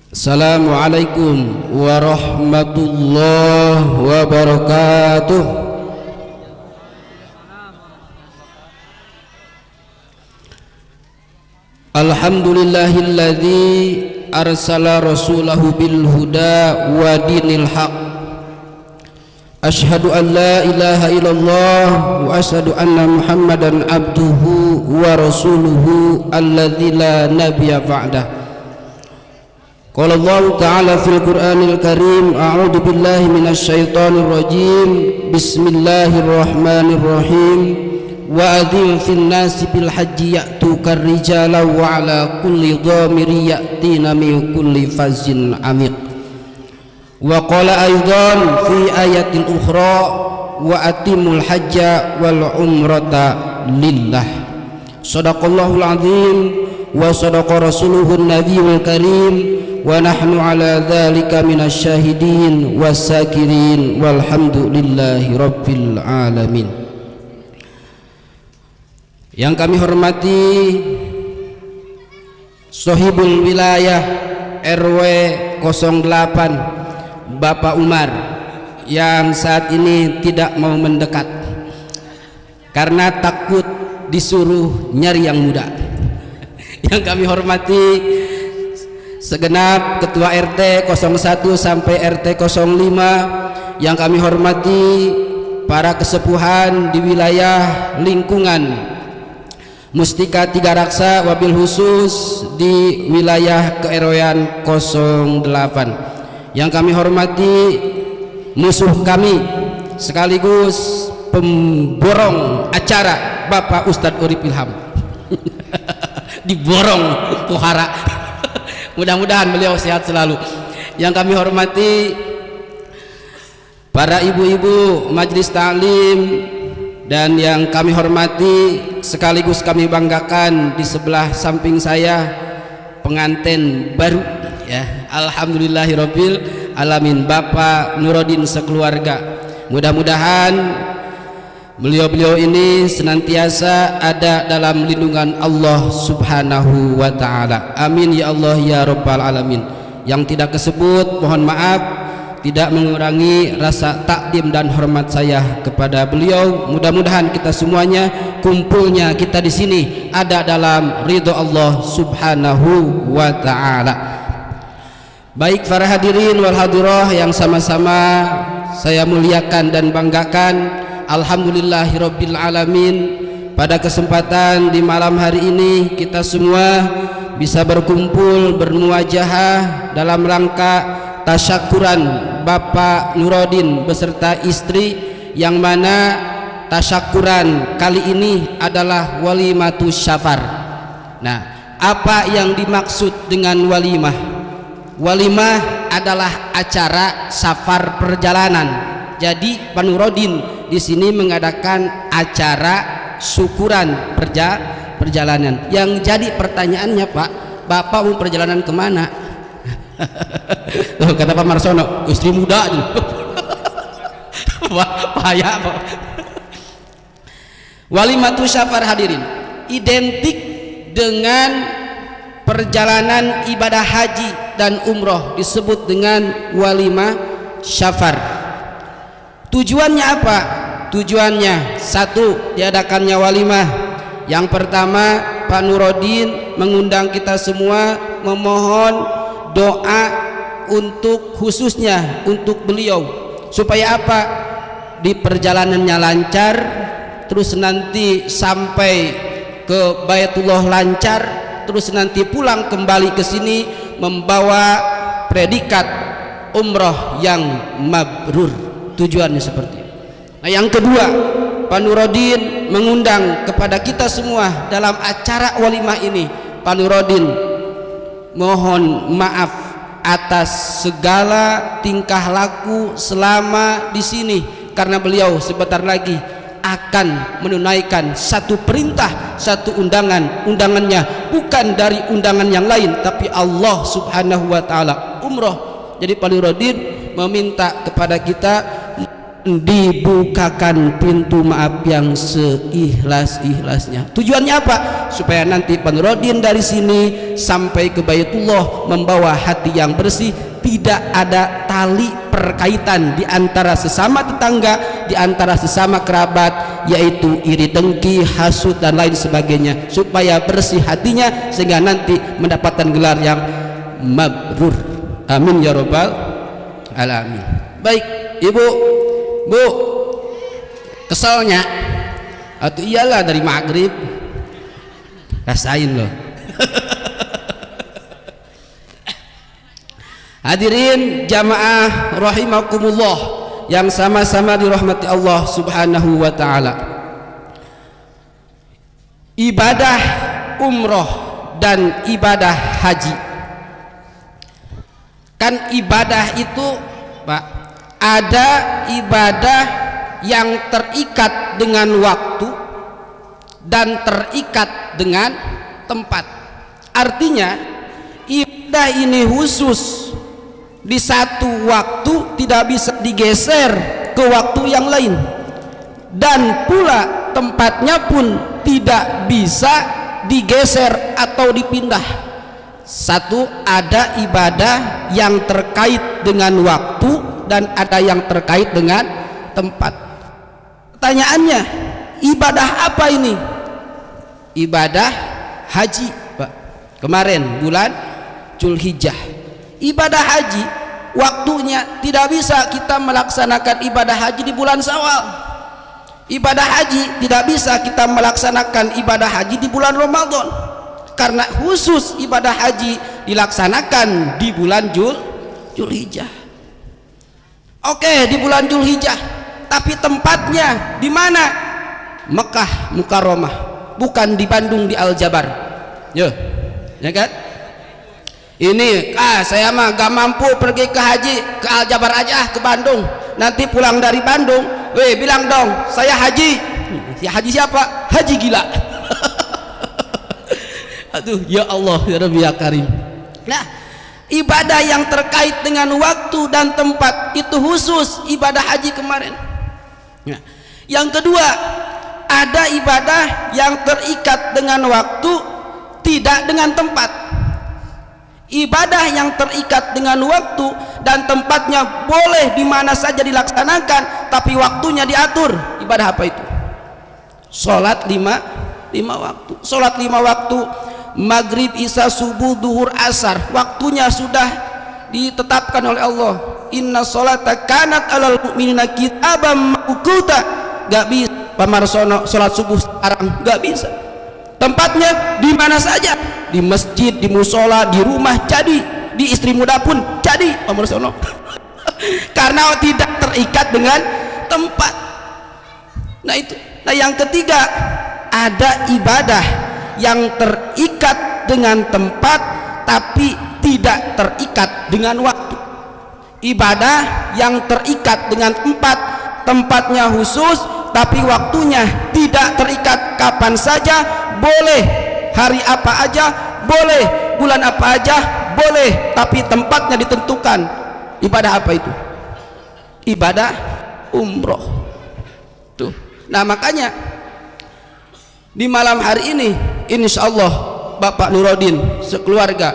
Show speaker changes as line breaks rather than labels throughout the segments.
Assalamualaikum warahmatullahi wabarakatuh. Alhamdulillahilladzi arsala rasulahu bil huda wa dinil haq. Asyhadu an la ilaha illallah wa asyhadu anna Muhammadan abduhu wa rasuluhu alladzi la nabiyya ba'dah. Qala Allah Ta'ala fil Qur'anil Karim, a'udzu billahi minasyaitonir rajim. Bismillahirrahmanirrahim. Wa adzin fin nasi bil hajji ya'tuka rijala wa 'ala kulli dhamiri ya'tina min kulli fazin 'amiq. Wa qala aidan fi ayatin ukhra wa atimul hajja wal umrata lillah. Shadaqallahul azim wa shadaqa rasuluhun nabiyul karim. Wa nahnu ala dzalika minasyahidin wassakirin walhamdulillahi rabbil alamin. Yang kami hormati Sohibul Wilayah RW 08 Bapak Umar yang saat ini tidak mau mendekat karena takut disuruh nyari yang muda. Yang kami hormati segenap Ketua RT 01 sampai RT 05, yang kami hormati para kesepuhan di wilayah lingkungan Mustika Tiga Raksa, wabil khusus di wilayah keRW-an 08, yang kami hormati musuh kami sekaligus pemborong acara Bapak Ustadz Urip Ilham diborong pohara. Mudah-mudahan beliau sehat selalu. Yang kami hormati para ibu-ibu majelis ta'lim, dan yang kami hormati sekaligus kami banggakan di sebelah samping saya pengantin baru ya, alhamdulillahirabbil alamin, Bapak Nurodin sekeluarga. Mudah-mudahan beliau-beliau ini senantiasa ada dalam lindungan Allah Subhanahu wa ta'ala. Amin ya Allah ya Rabbal alamin. Yang tidak kesebut mohon maaf, tidak mengurangi rasa takdim dan hormat saya kepada beliau. Mudah-mudahan kita semuanya, kumpulnya kita di sini ada dalam ridho Allah Subhanahu wa ta'ala. Baik para hadirin wal hadirah yang sama-sama saya muliakan dan banggakan, alhamdulillahirabbil alamin, pada kesempatan di malam hari ini kita semua bisa berkumpul bermuajahah dalam rangka tasyakuran Bapak Nurodin beserta istri, yang mana tasyakuran kali ini adalah walimatus syafar. Nah, apa yang dimaksud dengan walimah? Walimah adalah acara safar perjalanan. Jadi Pak Nurodin di sini mengadakan acara syukuran perjalanan. Yang jadi pertanyaannya, Pak, Bapak mau perjalanan kemana? Kata Pak Marsono, istri muda. Bahaya, Pak. Walimatus syafar hadirin identik dengan perjalanan ibadah haji dan umroh, disebut dengan walimah syafar. Tujuannya apa? Tujuannya satu, diadakannya walimah. Yang pertama, Pak Nurodin mengundang kita semua memohon doa untuk khususnya untuk beliau, supaya apa? Di perjalanannya lancar, terus nanti sampai ke Baitullah lancar, terus nanti pulang kembali ke sini membawa predikat umroh yang mabrur. Tujuannya seperti itu. Nah, yang kedua, Pak Nurodin mengundang kepada kita semua dalam acara walimah ini. Pak Nurodin mohon maaf atas segala tingkah laku selama di sini, karena beliau sebentar lagi akan menunaikan satu perintah, satu undangan. Undangannya bukan dari undangan yang lain, tapi Allah Subhanahu wa ta'ala, umroh. Jadi Pak Nurodin meminta kepada kita dibukakan pintu maaf yang seikhlas-ikhlasnya. Tujuannya apa? Supaya nanti Pak Nuruddin dari sini sampai ke Baitullah membawa hati yang bersih, tidak ada tali perkaitan di antara sesama tetangga, di antara sesama kerabat, yaitu iri dengki, hasud dan lain sebagainya, supaya bersih hatinya sehingga nanti mendapatkan gelar yang mabrur. Amin ya rabbal alamin. Baik, Ibu, Bu, keselnya atau iyalah dari maghrib rasain loh. Hadirin jamaah rahimakumullah yang sama-sama dirahmati Allah subhanahu wa ta'ala, ibadah umroh dan ibadah haji, kan ibadah itu Pak, ada ibadah yang terikat dengan waktu dan terikat dengan tempat. Artinya ibadah ini khusus di satu waktu, tidak bisa digeser ke waktu yang lain, dan pula tempatnya pun tidak bisa digeser atau dipindah. Satu, ada ibadah yang terkait dengan waktu dan ada yang terkait dengan tempat. Pertanyaannya, ibadah apa ini? Ibadah haji, Pak. Kemarin bulan Dzulhijjah. Ibadah haji waktunya tidak bisa kita melaksanakan ibadah haji di bulan Syawal. Ibadah haji tidak bisa kita melaksanakan ibadah haji di bulan Ramadan, karena khusus ibadah haji dilaksanakan di bulan Dzulhijjah. Oke, di bulan Dzulhijjah, tapi tempatnya di mana? Mekah Mukarramah, bukan di Bandung di Al-Jabar. Ya kan? Ini saya mah gak mampu pergi ke haji ke Al-Jabar aja, ke Bandung. Nanti pulang dari Bandung, bilang dong saya haji. Ya haji siapa? Haji gila. Aduh, ya Allah ya Rabbi ya Karim. Nah, ibadah yang terkait dengan waktu dan tempat itu khusus ibadah haji kemarin. Nah, yang kedua, ada ibadah yang terikat dengan waktu, tidak dengan tempat. Ibadah yang terikat dengan waktu dan tempatnya boleh di mana saja dilaksanakan, tapi waktunya diatur. Ibadah apa itu? Salat lima waktu. Salat 5 waktu, maghrib, isya, subuh, duhur, asar, waktunya sudah ditetapkan oleh Allah. Inna sholata kanat alal mu'minina kitaban mawquta. Gak bisa pamarsono salat subuh sekarang, gak bisa. Tempatnya di mana saja, di masjid, di musola, di rumah jadi, di istri muda pun jadi pamarsono. Karena tidak terikat dengan tempat. Nah itu. Nah yang ketiga, ada ibadah yang terikat dengan tempat tapi tidak terikat dengan waktu. Ibadah yang terikat dengan tempat, tempatnya khusus tapi waktunya tidak terikat, kapan saja boleh, hari apa aja boleh, bulan apa aja boleh, tapi tempatnya ditentukan. Ibadah apa itu? Ibadah umroh tuh. Nah makanya di malam hari ini insya Allah Bapak Nuruddin sekeluarga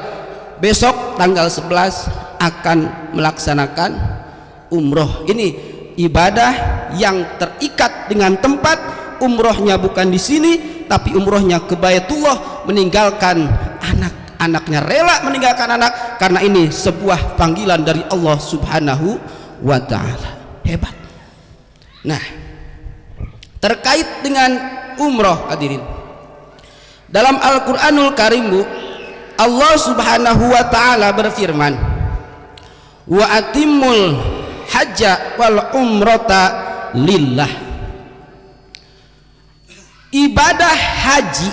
besok tanggal 11 akan melaksanakan umroh. Ini ibadah yang terikat dengan tempat. Umrohnya bukan di sini, tapi umrohnya ke Baitullah, meninggalkan anak-anaknya, rela meninggalkan anak, karena ini sebuah panggilan dari Allah subhanahu wa ta'ala. Hebat. Nah, terkait dengan umroh, hadirin, dalam Al-Quranul Karim, Allah subhanahu wa ta'ala berfirman, wa atimul hajja wal umrata lillah. Ibadah haji,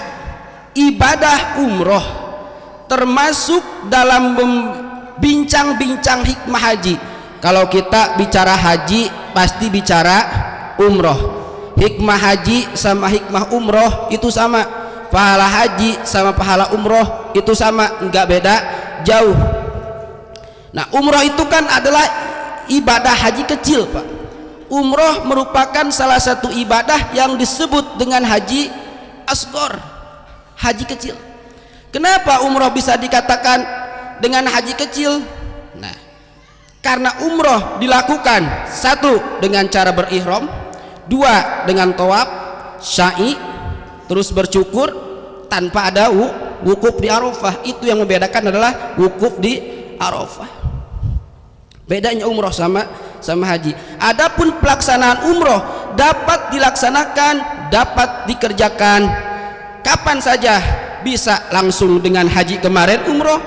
ibadah umroh termasuk dalam bincang-bincang hikmah haji. Kalau kita bicara haji pasti bicara umroh. Hikmah haji sama hikmah umroh itu sama, pahala haji sama pahala umroh itu sama, enggak beda jauh. Nah umroh itu kan adalah ibadah haji kecil, Pak. umroh merupakan salah satu ibadah yang disebut dengan haji asghar, haji kecil. Kenapa umroh bisa dikatakan dengan haji kecil? Nah, karena umroh dilakukan satu dengan cara berihram, dua dengan tawaf, sa'i, terus bercukur tanpa ada wukuf di Arafah. Itu yang membedakan adalah wukuf di Arafah. Bedanya umroh sama haji. Adapun pelaksanaan umroh dapat dilaksanakan, dapat dikerjakan kapan saja, bisa langsung dengan haji kemarin umroh,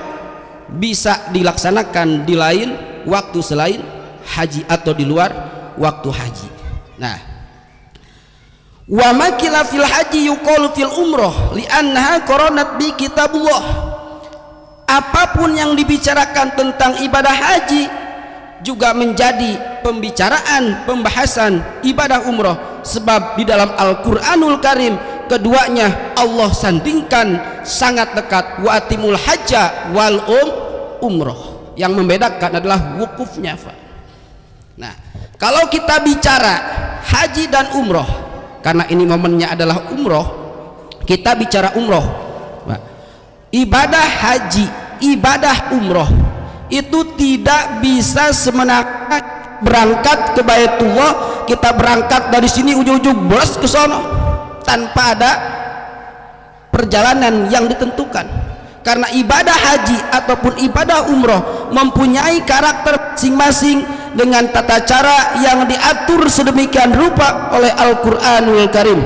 bisa dilaksanakan di lain waktu selain haji atau di luar waktu haji. Nah, wa makila fil haji yuqalu fil umroh li'annaha qaranat bi kitabullah. Apapun yang dibicarakan tentang ibadah haji juga menjadi pembicaraan, pembahasan ibadah umroh, sebab di dalam Al-Qur'anul Karim keduanya Allah sandingkan sangat dekat. Wa atimul hajja wal umroh. Yang membedakan adalah wukufnya. Nah, kalau kita bicara haji dan umroh, karena ini momennya adalah umroh, kita bicara umroh. Nah, ibadah haji, ibadah umroh itu tidak bisa semena-mena berangkat ke Baitullah, kita berangkat dari sini ujung-ujung bos ke sono tanpa ada perjalanan yang ditentukan. Karena ibadah haji ataupun ibadah umroh mempunyai karakter masing-masing dengan tata cara yang diatur sedemikian rupa oleh Al-Qur'anul Karim.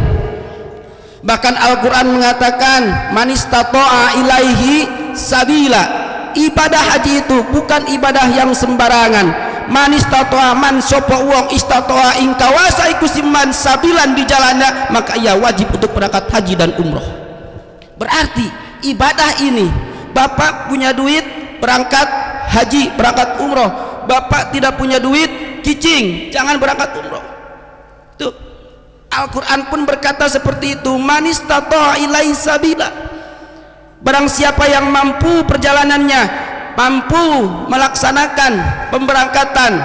Bahkan Al-Qur'an mengatakan man istata'a ilaihi sabila. Ibadah haji itu bukan ibadah yang sembarangan. Man istata'a, man sapa wong istata'a ing kawasa iku siman sabilan di jalannya, maka ia wajib untuk berangkat haji dan umroh. Berarti ibadah ini, bapak punya duit berangkat haji, berangkat umroh, bapak tidak punya duit, cicing, jangan berangkat umroh. Tuh, Al-Quran pun berkata seperti itu, man istata'a ilaihi sabila. Barang siapa yang mampu perjalanannya, mampu melaksanakan pemberangkatan,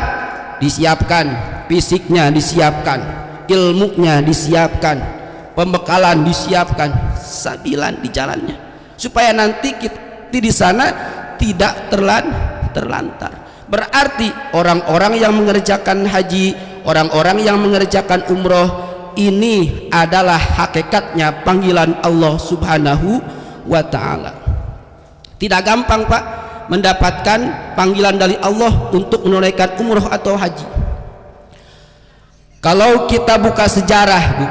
disiapkan fisiknya, disiapkan ilmunya, disiapkan pembekalan, disiapkan sabilan di jalannya, supaya nanti kita di sana tidak terlantar. Berarti orang-orang yang mengerjakan haji, orang-orang yang mengerjakan umroh, ini adalah hakikatnya panggilan Allah Subhanahu wa ta'ala. Tidak gampang Pak mendapatkan panggilan dari Allah untuk menunaikan umroh atau haji. Kalau kita buka sejarah, Bu,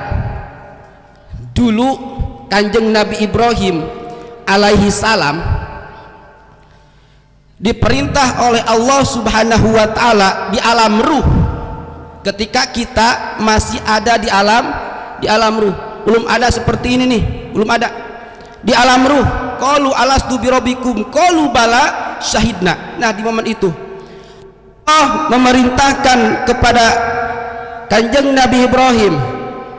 dulu Kanjeng Nabi Ibrahim alaihi salam diperintah oleh Allah Subhanahu wa ta'ala di alam ruh. Ketika kita masih ada di alam ruh, belum ada seperti ini nih, belum ada. Di alam ruh, qalu alastu birabbikum, qalu bala syahidna. Nah, di momen itu Allah memerintahkan kepada Kanjeng Nabi Ibrahim,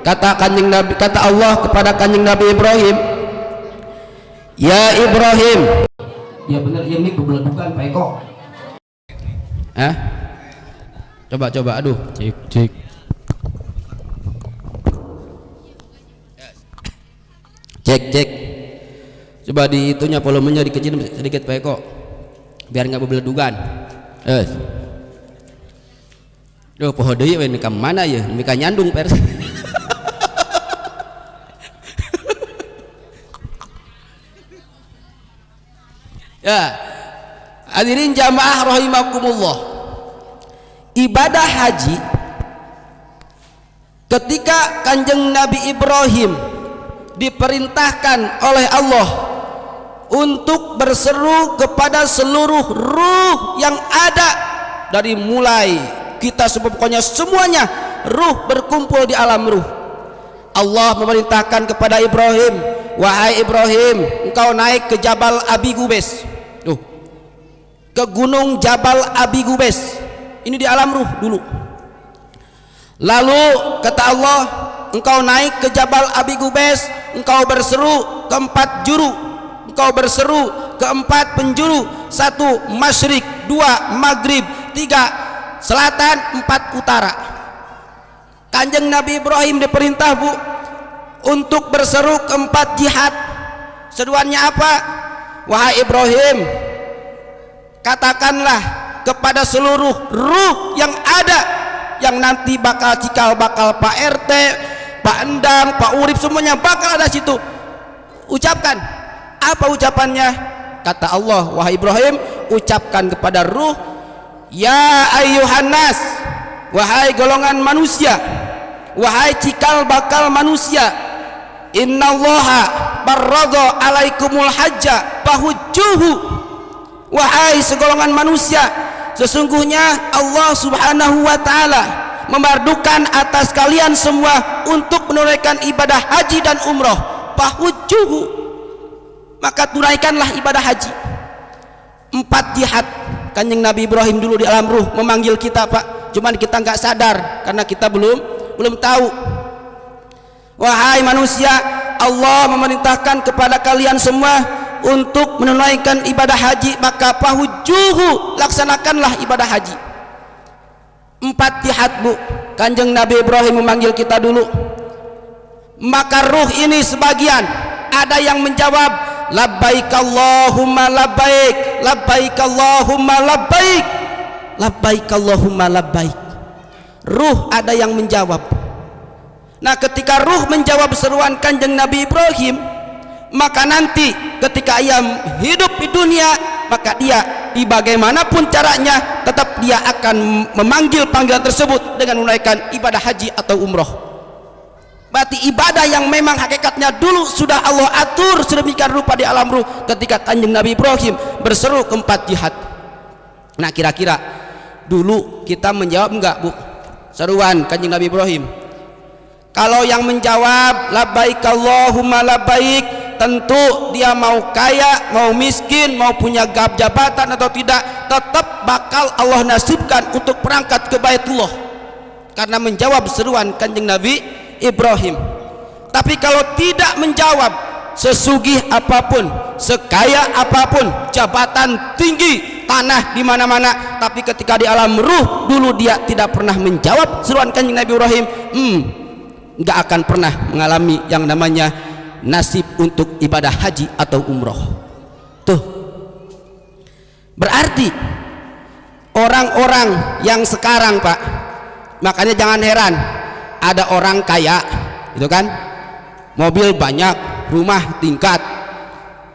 kata Allah kepada Kanjeng Nabi Ibrahim, ya Ibrahim. Ya benar, ya ini bukan Pak Eko. Coba aduh, cek coba di itunya volumenya dikecil sedikit Pak Eko biar nggak bebeledugan. Duh, pohon deui we nikah mana ya, nikah nyandung pers. Ya, hadirin jamaah rahimakumullah, ibadah haji ketika Kanjeng Nabi Ibrahim diperintahkan oleh Allah untuk berseru kepada seluruh ruh yang ada, dari mulai kita pokoknya semuanya ruh berkumpul di alam ruh. Allah memerintahkan kepada Ibrahim, wahai Ibrahim, engkau naik ke Jabal Abi Gubes, ke gunung Jabal Abi Gubes. Ini di alam ruh dulu. Lalu kata Allah, engkau naik ke Jabal Abi Gubes, engkau berseru ke 4 juru, engkau berseru ke 4 penjuru, 1 masyrik, 2 maghrib, 3 selatan, 4 utara. Kanjeng Nabi Ibrahim diperintah, Bu, untuk berseru ke 4 jihad. Seruannya apa? Wahai Ibrahim, katakanlah kepada seluruh ruh yang ada, yang nanti bakal cikal bakal Pak RT, Pak Endang, Pak Urip, semuanya bakal ada situ. Ucapkan. Apa ucapannya? Kata Allah, wahai Ibrahim, ucapkan kepada ruh, ya ayyuhan nas, wahai golongan manusia, wahai cikal bakal manusia, innallaha barradha alaikumul hajja fahujjuhu. Wahai segolongan manusia, sesungguhnya Allah subhanahu wa ta'ala memardukan atas kalian semua untuk menunaikan ibadah haji dan umroh. Fahujjuhu, maka tunaikanlah ibadah haji. 4 jihad. Kanjeng Nabi Ibrahim dulu di alam ruh memanggil kita, Pak, cuman kita nggak sadar karena kita belum tahu. Wahai manusia, Allah memerintahkan kepada kalian semua untuk menunaikan ibadah haji, maka fahujjuhu, laksanakanlah ibadah haji. 4 jihad, Bu. Kanjeng Nabi Ibrahim memanggil kita dulu. Maka ruh ini sebagian ada yang menjawab labbaik Allahumma labbaik, labbaik Allahumma labbaik, labbaik Allahumma labbaik. Ruh ada yang menjawab. Nah, ketika ruh menjawab seruan Kanjeng Nabi Ibrahim, maka nanti ketika ia hidup di dunia, maka dia di bagaimanapun caranya tetap dia akan memanggil panggilan tersebut dengan menunaikan ibadah haji atau umroh. Berarti ibadah yang memang hakikatnya dulu sudah Allah atur sedemikian rupa di alam ruh ketika Kanjeng Nabi Ibrahim berseru ke 4 jihad. Nah, kira-kira dulu kita menjawab enggak, Bu, seruan Kanjeng Nabi Ibrahim? Kalau yang menjawab labbaik Allahumma labbaik, tentu dia mau kaya, mau miskin, mau punya jabatan atau tidak, tetap bakal Allah nasibkan untuk berangkat ke Baitullah karena menjawab seruan Kanjeng Nabi Ibrahim. Tapi kalau tidak menjawab, sesugih apapun, sekaya apapun, jabatan tinggi, tanah di mana-mana, tapi ketika di alam ruh dulu dia tidak pernah menjawab seruan Kanjeng Nabi Ibrahim, nggak akan pernah mengalami yang namanya nasib untuk ibadah haji atau umroh. Tuh, berarti orang-orang yang sekarang, Pak, makanya jangan heran ada orang kaya itu kan, mobil banyak, rumah tingkat,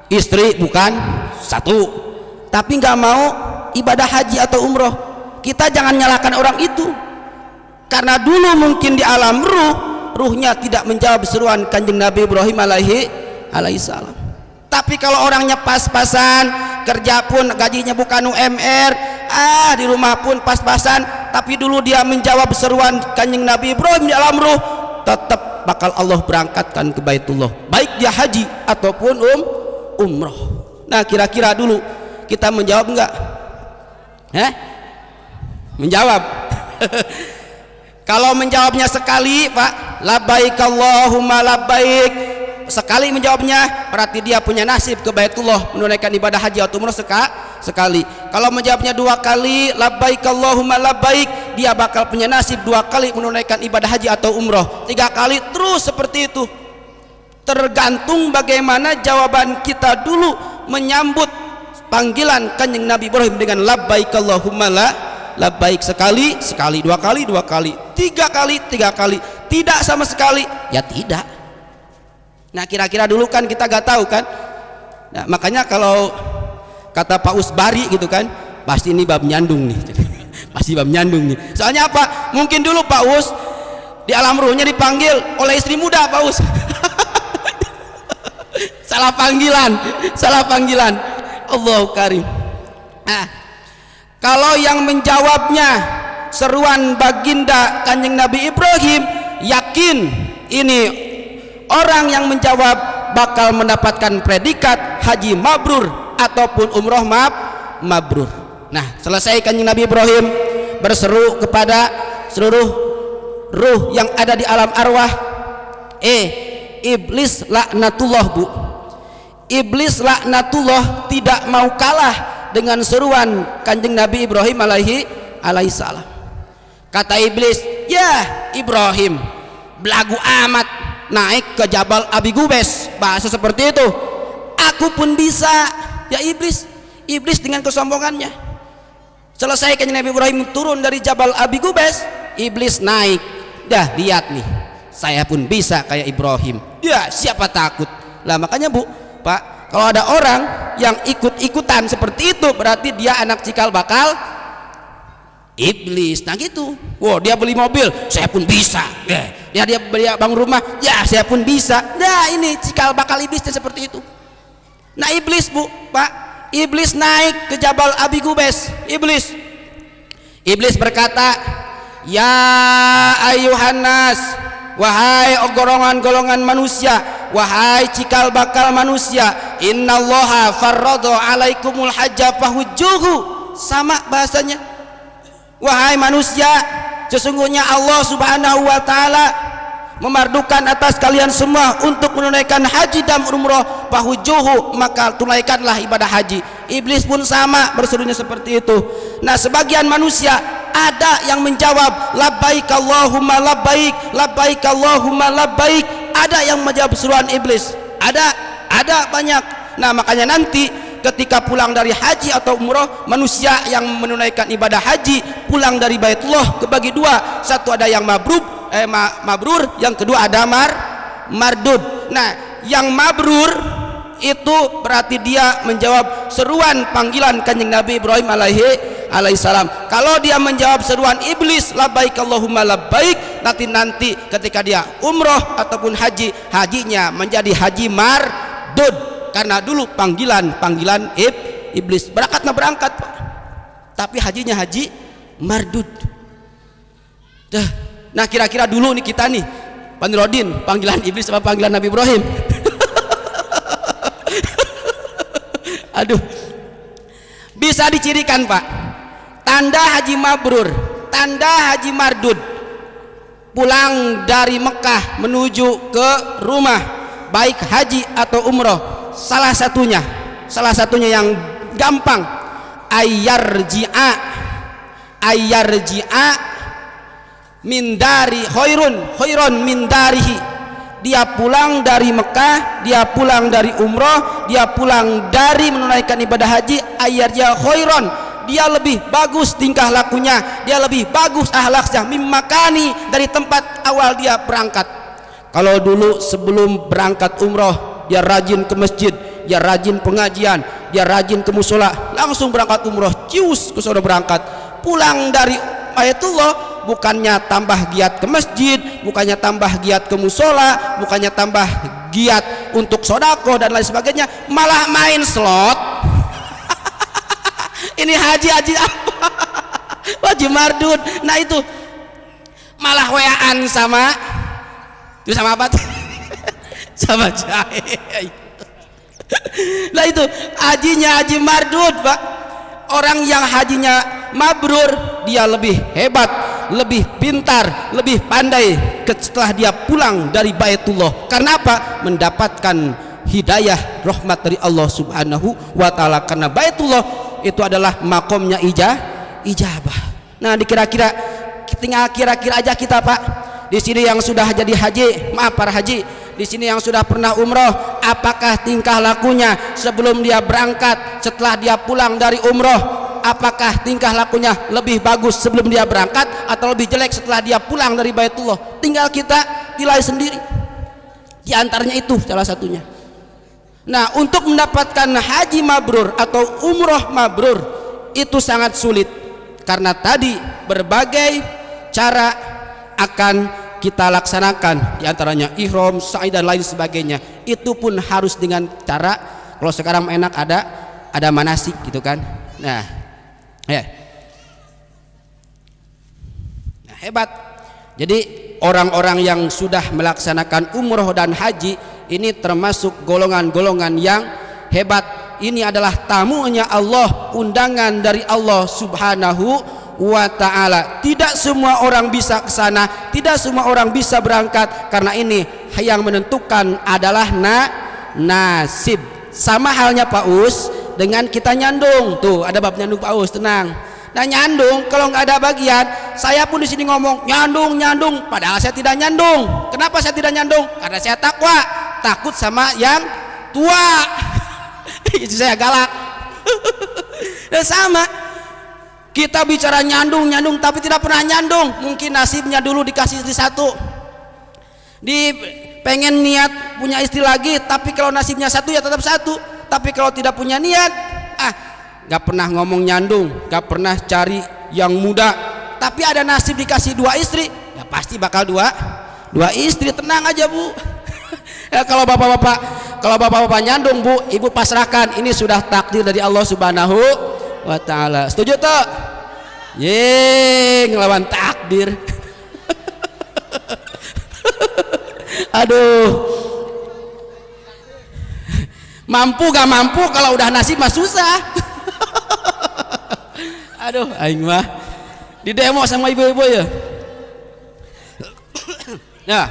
istri bukan satu, tapi nggak mau ibadah haji atau umroh. Kita jangan nyalahkan orang itu, karena dulu mungkin di alam ruhnya tidak menjawab seruan Kanjeng Nabi Ibrahim alaihi salam. Tapi kalau orangnya pas-pasan, kerja pun gajinya bukan UMR, di rumah pun pas-pasan, tapi dulu dia menjawab seruan Kanjeng Nabi Ibrahim di alam ruh, tetap bakal Allah berangkatkan ke Baitullah, baik dia haji ataupun umroh. Nah, kira-kira dulu kita menjawab enggak? Menjawab. Kalau menjawabnya sekali, Pak, labbaik Allahumma labbaik, sekali menjawabnya, berarti dia punya nasib ke Baitullah menunaikan ibadah haji atau umroh sekali. Kalau menjawabnya 2 kali, labbaik Allahumma labbaik, dia bakal punya nasib 2 kali menunaikan ibadah haji atau umroh. 3 kali, terus seperti itu. Tergantung bagaimana jawaban kita dulu menyambut panggilan Kanjeng Nabi Ibrahim dengan labbaik Allahumma labbaik, sekali, 2 kali, 2 kali, 3 kali, 3 kali, tidak sama sekali, ya tidak. Nah, kira-kira dulu kan kita gak tahu kan. Nah, makanya kalau kata Pak Usbari gitu kan, pasti ini bab nyandung nih. Pasti bab nyandung nih. Soalnya apa? Mungkin dulu Pak Us di alam ruhnya dipanggil oleh istri muda, Pak Us. Salah panggilan. Allahu Karim. Nah, kalau yang menjawabnya seruan baginda Kanjeng Nabi Ibrahim, yakin ini orang yang menjawab bakal mendapatkan predikat haji mabrur ataupun umroh mabrur. Nah, selesai Kanjeng Nabi Ibrahim berseru kepada seluruh ruh yang ada di alam arwah, iblis laknatullah, Bu. Iblis laknatullah tidak mau kalah dengan seruan Kanjeng Nabi Ibrahim alaihi salam. Kata iblis, Ya Ibrahim belagu amat naik ke Jabal Abi Gubes, bahasa seperti itu. Aku pun bisa. Ya iblis dengan kesombongannya. Selesai kan Nabi Ibrahim turun dari Jabal Abi Gubes, iblis naik. Dah lihat nih, saya pun bisa kayak Ibrahim. Ya siapa takut lah. Makanya Bu, Pak, kalau ada orang yang ikut-ikutan seperti itu, berarti dia anak cikal bakal iblis. Nah gitu. Wow, dia beli mobil, saya pun bisa. Ya dia beli bangun rumah, ya saya pun bisa. Nah ini cikal bakal iblisnya seperti itu. Nah iblis Bu, Pak, iblis naik ke Jabal Abi Gubes. Iblis berkata, ya ayuhan nas, wahai golongan-golongan manusia, wahai cikal bakal manusia, innallaha farrada alaikumul hajja fahujjuhu. Sama bahasanya. Wahai manusia, sesungguhnya Allah Subhanahu wa taala memardukan atas kalian semua untuk menunaikan haji dan umroh, fahujjuhu, maka tunaikanlah ibadah haji. Iblis pun sama berserunya seperti itu. Nah sebagian manusia ada yang menjawab labbaik Allahumma labbaik, labbaik Allahumma labbaik. Ada yang menjawab seruan iblis, ada banyak. Nah makanya nanti ketika pulang dari haji atau umroh, manusia yang menunaikan ibadah haji pulang dari Baitullah kebagi dua. Satu ada yang mabrur, yang kedua ada mardud. Nah yang mabrur itu berarti dia menjawab seruan panggilan kanjeng Nabi Ibrahim alaihissalam. Kalau dia menjawab seruan iblis labbaik Allahumma labbaik, nanti ketika dia umroh ataupun hajinya menjadi haji mardud, karena dulu panggilan iblis. Berangkat Pak, tapi hajinya haji mardud. Nah kira-kira dulu nih kita nih, Pak Nurodin, panggilan iblis apa panggilan Nabi Ibrahim? Aduh, bisa dicirikan Pak, tanda haji mabrur, tanda haji mardud, pulang dari Mekah menuju ke rumah, baik haji atau umroh, salah satunya yang gampang, ayyarji'a min dari khairun min darihi. Dia pulang dari Mekah, dia pulang dari umroh, dia pulang dari menunaikan ibadah haji, ayyarji'a khairon, dia lebih bagus tingkah lakunya, dia lebih bagus akhlaknya, mimmakani, dari tempat awal dia berangkat. Kalau dulu sebelum berangkat umroh dia rajin ke masjid, dia rajin pengajian, dia rajin ke musola, langsung berangkat umroh, cius ke sana berangkat. Pulang dari Baitullah bukannya tambah giat ke masjid, bukannya tambah giat ke musola, bukannya tambah giat untuk sodako dan lain sebagainya, malah main slot. Ini haji apa? Haji mardud. Nah itu malah weaan sama apa tuh? Sama jahe. Nah itu hajinya haji mardud Pak. Orang yang hajinya mabrur dia lebih hebat, lebih pintar, lebih pandai setelah dia pulang dari Baitullah. Karena apa? Mendapatkan hidayah rahmat dari Allah Subhanahu wa taala, karena Baitullah itu adalah makomnya ijabah. Nah tinggal kira-kira aja kita Pak, di sini yang sudah jadi haji, maaf para haji, di sini yang sudah pernah umroh, apakah tingkah lakunya sebelum dia berangkat, setelah dia pulang dari umroh, apakah tingkah lakunya lebih bagus sebelum dia berangkat atau lebih jelek setelah dia pulang dari Baitullah? Tinggal kita nilai sendiri. Di antaranya itu salah satunya. Nah untuk mendapatkan haji mabrur atau umroh mabrur itu sangat sulit, karena tadi berbagai cara akan kita laksanakan, diantaranya ihram, sa'i dan lain sebagainya. Itu pun harus dengan cara, kalau sekarang enak ada manasik gitu kan. Nah hebat. Jadi orang-orang yang sudah melaksanakan umroh dan haji ini termasuk golongan-golongan yang hebat. Ini adalah tamunya Allah, undangan dari Allah Subhanahu wa ta'ala. Tidak semua orang bisa ke sana, tidak semua orang bisa berangkat, karena ini yang menentukan adalah nasib. Sama halnya Pak Us dengan kita nyandung. Tuh ada bab nyandung Pak Us, tenang. dan nyandung. Kalau nggak ada bagian, saya pun di sini ngomong nyandung nyandung, padahal saya tidak nyandung. Kenapa saya tidak nyandung? Karena saya takwa, takut sama yang tua. Itu saya galak. Dan sama, kita bicara nyandung nyandung tapi tidak pernah nyandung. Mungkin nasibnya dulu dikasih istri satu, pengen niat punya istri lagi, tapi kalau nasibnya satu ya tetap satu. Tapi kalau tidak punya niat, nggak pernah ngomong nyandung, nggak pernah cari yang muda, tapi ada nasib dikasih 2 istri, ya pasti bakal dua istri. Tenang aja Bu. Ya, kalau bapak-bapak nyandung Bu, ibu pasrahkan, ini sudah takdir dari Allah Subhanahu wa Ta'ala. Setuju tuh? Ngelawan takdir. Aduh, mampu gak mampu, kalau udah nasib mah susah. Aduh, aing mah di demo sama ibu-ibu ya. Nah,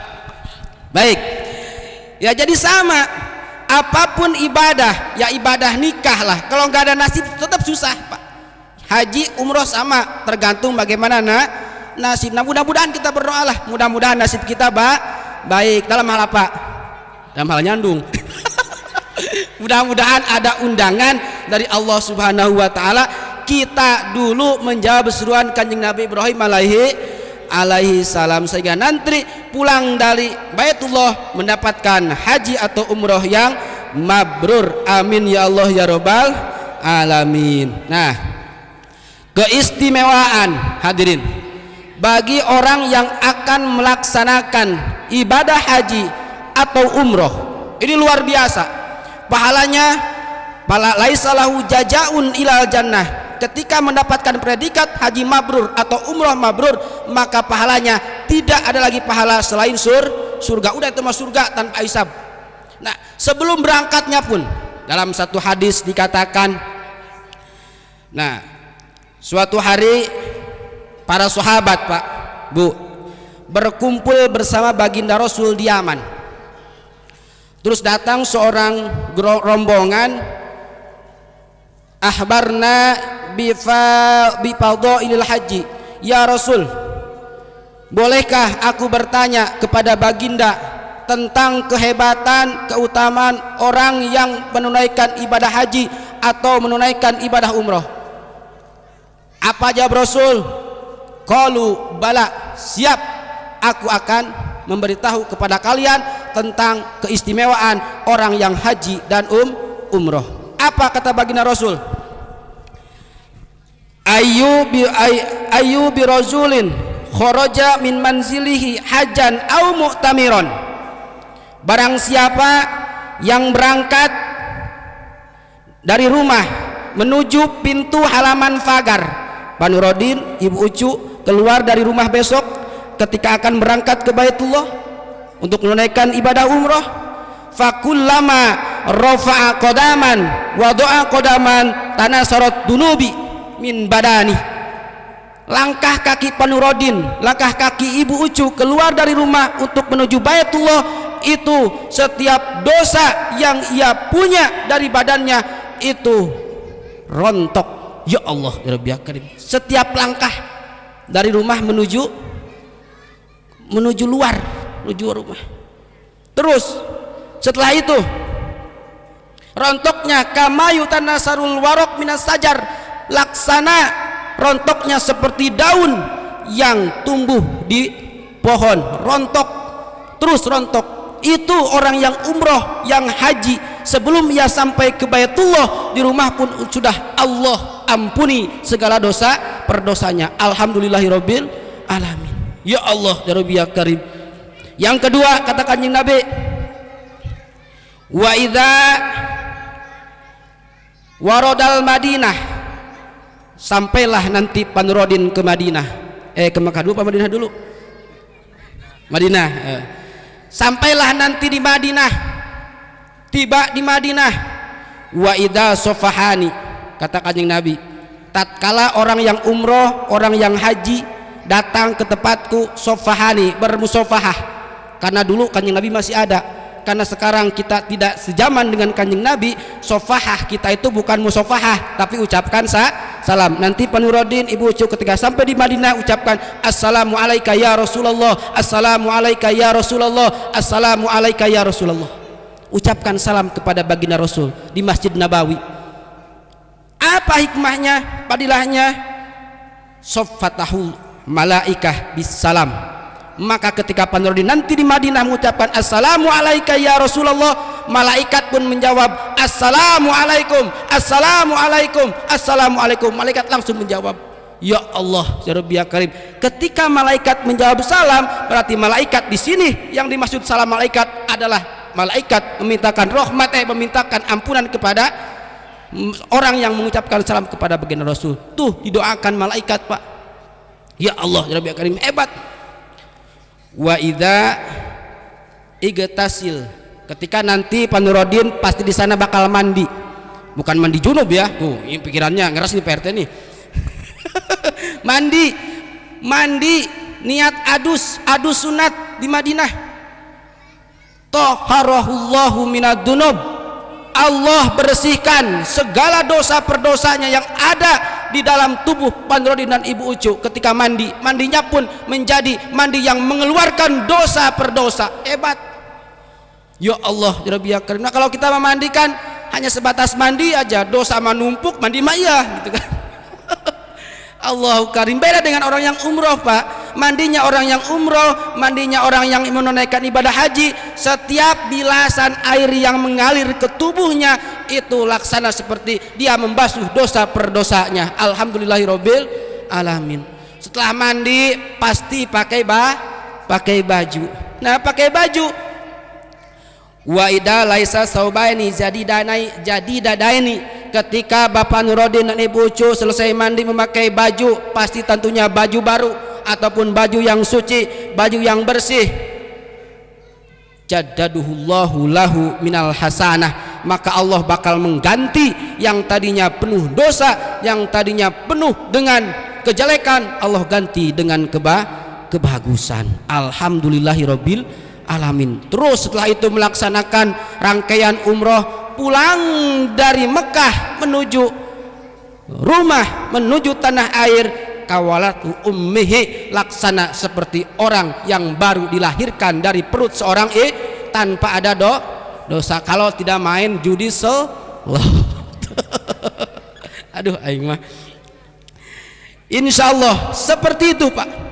baik ya, jadi sama, apapun ibadah, ya ibadah nikah lah, kalau nggak ada nasib tetap susah Pak. Haji umroh sama, tergantung bagaimana nasib. Nah, mudah-mudahan kita berdoa lah, mudah-mudahan nasib kita baik. Dalam hal apa? Dalam hal nyandung. Mudah-mudahan ada undangan dari Allah Subhanahu wa Ta'ala, kita dulu menjawab seruan Kanjeng Nabi Ibrahim alaihi salam, sehingga nanti pulang dari Baitullah mendapatkan haji atau umroh yang mabrur. Amin ya Allah ya Rabbal alamin. Nah, keistimewaan hadirin bagi orang yang akan melaksanakan ibadah haji atau umroh ini luar biasa pahalanya. Laisa lahu jazaun ilal jannah. Ketika mendapatkan predikat haji mabrur atau umroh mabrur, maka pahalanya tidak ada lagi pahala selain surga. Udah itu mah surga tanpa hisab. Nah, sebelum berangkatnya pun dalam satu hadis dikatakan, nah, suatu hari para sahabat Pak Bu berkumpul bersama baginda Rasul di Yaman. Terus datang seorang rombongan, ahbarna bifadhailil haji, ya Rasul, bolehkah aku bertanya kepada baginda tentang kehebatan, keutamaan orang yang menunaikan ibadah haji atau menunaikan ibadah umroh? Apa jawab Rasul? Qalu bala, siap, aku akan memberitahu kepada kalian tentang keistimewaan orang yang haji dan umroh. Apa kata baginda Rasul? Ayyubi rajulin kharaja min manzilihi hajan au mu'tamiron. Barang siapa yang berangkat dari rumah menuju pintu halaman pagar, Banu Rodin, Ibu Ucu keluar dari rumah besok ketika akan berangkat ke Baitullah untuk menunaikan ibadah umroh, fakullama rafa'a qadaman wa do'a qadaman tanasarat dunubi min badani. Langkah kaki Panurodin, langkah kaki Ibu Ucu keluar dari rumah untuk menuju Baitullah, itu setiap dosa yang ia punya dari badannya itu rontok. Ya Allah ya Rabbi ya Karim. Setiap langkah dari rumah menuju luar, menuju rumah. Terus setelah itu rontoknya kama yutanasarul warok minas sajar, laksana rontoknya seperti daun yang tumbuh di pohon, rontok terus rontok. Itu orang yang umroh, yang haji, sebelum ia sampai ke Baitullah di rumah pun sudah Allah ampuni segala dosa perdosanya. Alhamdulillahirabbil alamin. Ya Allah ya Rabbi ya Karim. Yang kedua kata Kanjeng Nabi, wa idza waradal Madinah, sampailah nanti Panurodin ke Madinah, ke Mekah dulu apa Madinah dulu? Madinah. Sampailah nanti di Madinah, tiba di Madinah, wa idza sofahani, kata Kanjeng Nabi, tatkala orang yang umroh, orang yang haji datang ke tempatku, sofahani, bermusofahah. Karena dulu Kanjeng Nabi masih ada, karena sekarang kita tidak sejaman dengan Kanjeng Nabi, sofahah kita itu bukan musofahah tapi ucapkan salam. Nanti Pak Nuruddin, Ibu Ucu ketika sampai di Madinah ucapkan assalamu alayka ya Rasulullah, assalamu alayka ya Rasulullah, assalamu alayka ya Rasulullah. Ucapkan salam kepada baginda Rasul di Masjid Nabawi. Apa hikmahnya, padilahnya? Soffatahul malaikah bisalam. Maka ketika Pak Nuruddin nanti di Madinah mengucapkan assalamu alayka ya Rasulullah, malaikat pun menjawab assalamu alaikum, assalamu alaikum, assalamu alaikum. Malaikat langsung menjawab ya Allah ya Rabbi ya Karim. Ketika malaikat menjawab salam, berarti malaikat di sini yang dimaksud salam malaikat adalah malaikat memintakan rahmat, memintakan ampunan kepada orang yang mengucapkan salam kepada baginda Rasul. Tuh didoakan malaikat, Pak. Ya Allah ya Rabbi ya Karim, hebat. Wa idza igtasil, ketika nanti Pak Nuruddin pasti di sana bakal mandi, bukan mandi junub ya. Tuh ini pikirannya ngeras nih PRT nih. mandi niat adus sunat di Madinah. Taharahullahu minad dunub, Allah bersihkan segala dosa perdosanya yang ada di dalam tubuh Pak Nuruddin dan Ibu Ucu ketika mandi. Mandinya pun menjadi mandi yang mengeluarkan dosa perdosa. Hebat. Ya Allah ya Rabbi ya Karim. Nah kalau kita memandikan hanya sebatas mandi aja, dosa menumpuk, mandi maya gitu kan. Allahu Karim. Beda dengan orang yang umroh, Pak. Mandinya orang yang umroh, mandinya orang yang menunaikan ibadah haji, setiap bilasan air yang mengalir ke tubuhnya itu laksana seperti dia membasuh dosa perdosanya. Alhamdulillahirabbil alamin. Setelah mandi pasti pakai baju. Nah, pakai baju. Wa idza laisa saubaini jadi dadaini. Ketika Bapak Nuruddin dan Ibu Ucu selesai mandi memakai baju, pasti tentunya baju baru ataupun baju yang suci, baju yang bersih. Jaddaduhullahu lahu minal hasanah, maka Allah bakal mengganti yang tadinya penuh dosa, yang tadinya penuh dengan kejelekan, Allah ganti dengan kebagusan. Alhamdulillahirabbil alamin. Terus setelah itu melaksanakan rangkaian umroh, pulang dari Mekah menuju rumah, menuju tanah air, kawalatu ummihi, laksana seperti orang yang baru dilahirkan dari perut seorang tanpa ada dosa. Kalau tidak main judi aduh aing mah. Insyaallah seperti itu, Pak.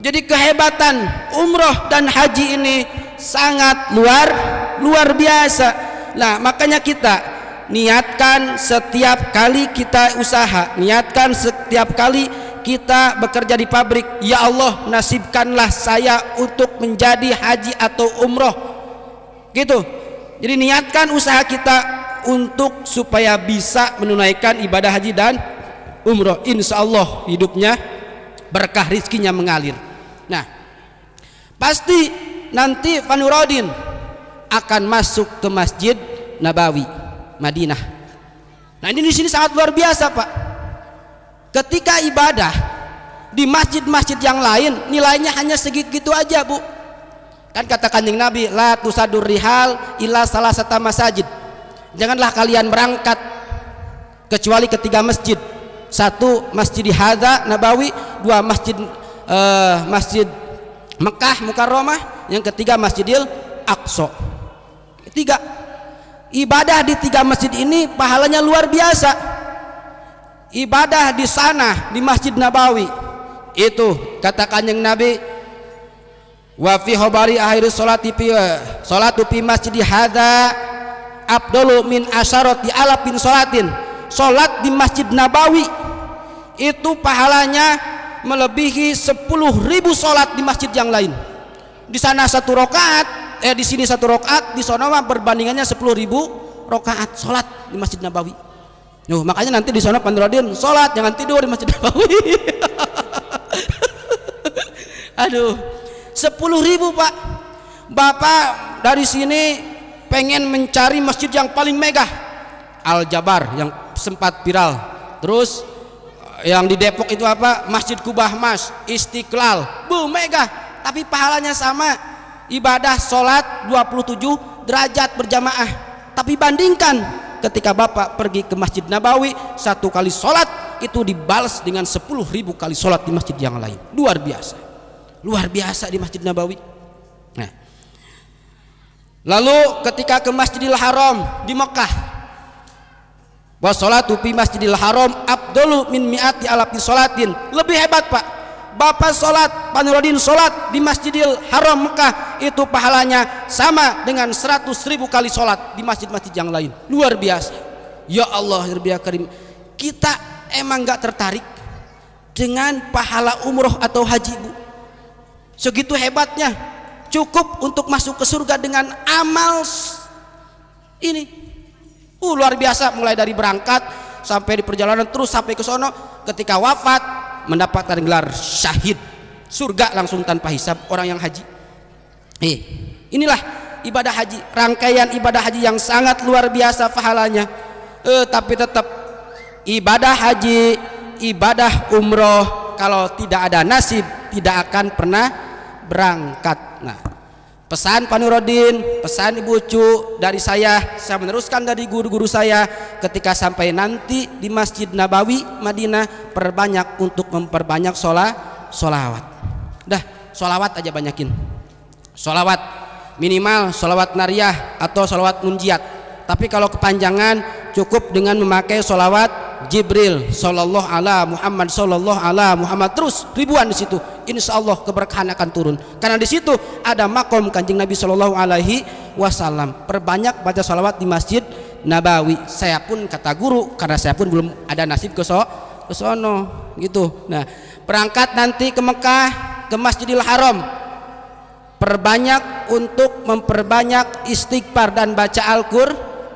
Jadi kehebatan umroh dan haji ini sangat luar biasa. Nah, makanya kita niatkan setiap kali kita usaha, niatkan setiap kali kita bekerja di pabrik, ya Allah nasibkanlah saya untuk menjadi haji atau umroh gitu. Jadi niatkan usaha kita untuk supaya bisa menunaikan ibadah haji dan umroh. Insya Allah hidupnya berkah, rizkinya mengalir. Nah, pasti nanti Pak Nuruddin akan masuk ke Masjid Nabawi Madinah. Nah, ini di sini sangat luar biasa, Pak. Ketika ibadah di masjid-masjid yang lain nilainya hanya segitu aja, Bu. Kan kata Kanjeng Nabi, la tusadur rihal illa salasata masajid. Janganlah kalian berangkat kecuali ketiga masjid. Satu Masjid Hadza Nabawi, dua Masjid Mekah Mukarramah, yang ketiga Masjidil Aqsa. Tiga ibadah di tiga masjid ini pahalanya luar biasa. Ibadah di sana di Masjid Nabawi itu kata Kanjeng Nabi, wa fi khabari akhir salatu fi masjid hadza afdalu min asyarati alafin salatin. Salat di Masjid Nabawi itu pahalanya melebihi 10.000 salat di masjid yang lain. Di sana satu rakaat, di sini satu rakaat, di sana mah perbandingannya 10.000 rakaat salat di Masjid Nabawi. Makanya nanti di sana Pak Nuruddin salat jangan tidur di Masjid Nabawi. Aduh, 10.000, Pak. Bapak dari sini pengen mencari masjid yang paling megah, Al Jabar yang sempat viral. Terus yang di Depok itu apa? Masjid Kubah Mas, Istiqlal, megah, tapi pahalanya sama. Ibadah sholat 27 derajat berjamaah. Tapi bandingkan ketika Bapak pergi ke Masjid Nabawi, satu kali sholat itu dibalas dengan 10.000 kali sholat di masjid yang lain. Luar biasa di Masjid Nabawi. Nah, lalu ketika ke Masjidil Haram di Mekah, wa sholatu fi Masjidil Haram afdalu min mi'ati alafi sholatin. Lebih hebat Pak, Bapak sholat, Pak Nuruddin sholat di Masjidil Haram Mekah itu pahalanya sama dengan 100.000 kali sholat di masjid-masjid yang lain. Luar biasa. Ya Allah, ya Karim, kita emang gak tertarik dengan pahala umroh atau haji Bu? Segitu hebatnya, cukup untuk masuk ke surga dengan amal ini. Luar biasa, mulai dari berangkat sampai di perjalanan terus sampai ke sono, ketika wafat mendapatkan gelar syahid, surga langsung tanpa hisab orang yang haji. Inilah ibadah haji, rangkaian ibadah haji yang sangat luar biasa pahalanya. Tapi tetap ibadah haji, ibadah umroh kalau tidak ada nasib tidak akan pernah berangkat. Nah, pesan Pak Nuruddin, pesan Ibu Cu dari saya meneruskan dari guru-guru saya, ketika sampai nanti di Masjid Nabawi Madinah, perbanyak untuk memperbanyak sholawat. Dah, sholawat aja banyakin. Sholawat minimal sholawat nariyah atau sholawat munjiat. Tapi kalau kepanjangan cukup dengan memakai sholawat Jibril sallallahu ala Muhammad sallallahu ala Muhammad, terus ribuan di situ. Insya Allah keberkahan akan turun, karena di situ ada makom Kanjeng Nabi sallallahu alaihi wasallam. Perbanyak baca sholawat di Masjid Nabawi. Saya pun kata guru, karena saya pun belum ada nasib ke sono gitu. Nah, berangkat nanti ke Mekah, ke Masjidil Haram, perbanyak untuk memperbanyak istighfar dan baca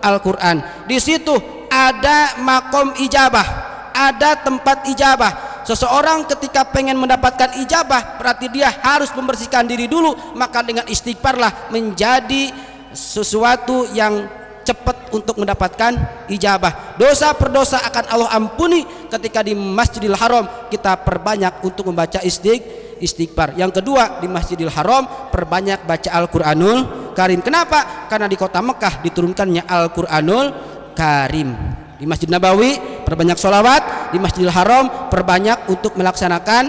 Al-Quran. Di situ ada makom ijabah, ada tempat ijabah. Seseorang ketika pengen mendapatkan ijabah, berarti dia harus membersihkan diri dulu. Maka dengan istighfarlah menjadi sesuatu yang cepat untuk mendapatkan ijabah. Dosa per dosa akan Allah ampuni ketika di Masjidil Haram kita perbanyak untuk membaca istighfar. Yang kedua, di Masjidil Haram perbanyak baca Al-Quranul Karim. Kenapa? Karena di kota Mekah diturunkannya Al-Quranul Karim. Di Masjid Nabawi perbanyak sholawat, di Masjidil Haram perbanyak untuk melaksanakan